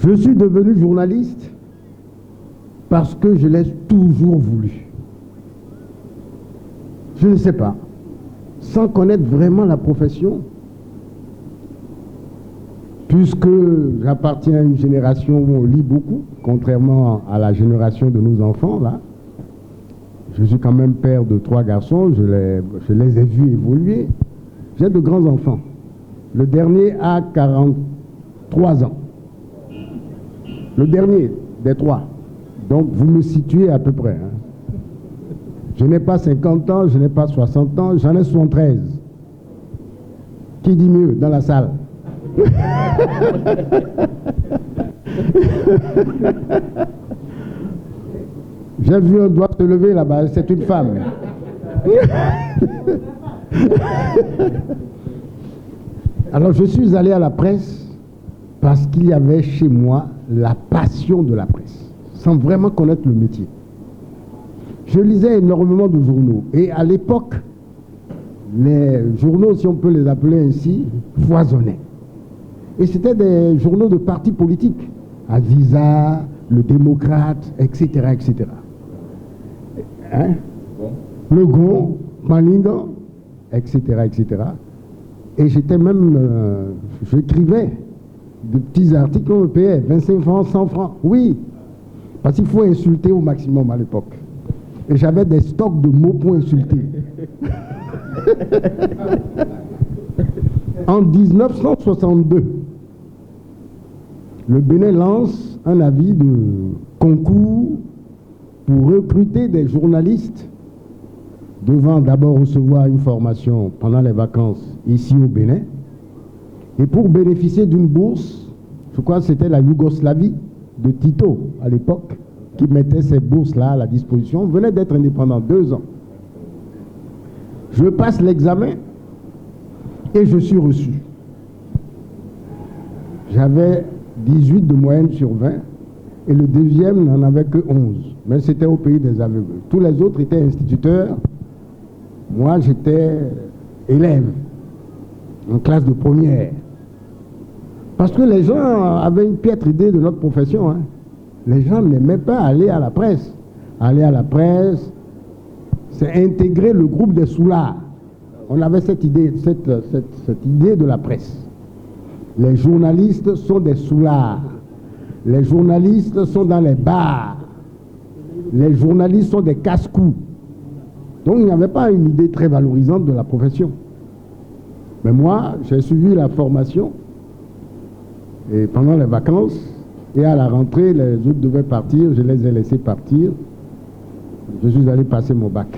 Je suis devenu journaliste parce que je l'ai toujours voulu. Je ne sais pas. Sans connaître vraiment la profession, puisque j'appartiens à une génération où on lit beaucoup, contrairement à la génération de nos enfants, là. Je suis quand même père de 3 garçons, je les ai vus évoluer. J'ai de grands enfants. Le dernier a 43 ans. Le dernier des 3. Donc vous me situez à peu près. Hein. Je n'ai pas 50 ans, je n'ai pas 60 ans, j'en ai 73. Qui dit mieux dans la salle? J'ai vu un doigt se lever là-bas, c'est une femme. Alors je suis allé à la presse parce qu'il y avait chez moi la passion de la presse, sans vraiment connaître le métier. Je lisais énormément de journaux et à l'époque, les journaux, si on peut les appeler ainsi, foisonnaient. Et c'était des journaux de partis politiques, Aziza, Le Démocrate, etc., etc. Hein? Le Gon, Malinga, etc., etc. Et j'étais même, j'écrivais de petits articles qu'on me payait, 25 francs, 100 francs. Oui, parce qu'il faut insulter au maximum à l'époque. Et j'avais des stocks de mots pour insulter. En 1962, le Bénin lance un avis de concours pour recruter des journalistes devant d'abord recevoir une formation pendant les vacances ici au Bénin et pour bénéficier d'une bourse, je crois que c'était la Yougoslavie de Tito à l'époque qui mettait ces bourses-là à la disposition. On venait d'être indépendant 2 ans. Je passe l'examen et je suis reçu. J'avais 18 de moyenne sur 20 et le deuxième n'en avait que 11. Mais c'était au pays des aveugles. Tous les autres étaient instituteurs. Moi, j'étais élève en classe de première. Parce que les gens avaient une piètre idée de notre profession. Hein. Les gens n'aimaient pas aller à la presse. Aller à la presse, c'est intégrer le groupe des soulards. On avait cette idée, cette idée de la presse. Les journalistes sont des soulards. Les journalistes sont dans les bars. Les journalistes sont des casse-cous. Donc il n'y avait pas une idée très valorisante de la profession. Mais moi, j'ai suivi la formation et pendant les vacances et à la rentrée, les autres devaient partir, je les ai laissés partir. Je suis allé passer mon bac.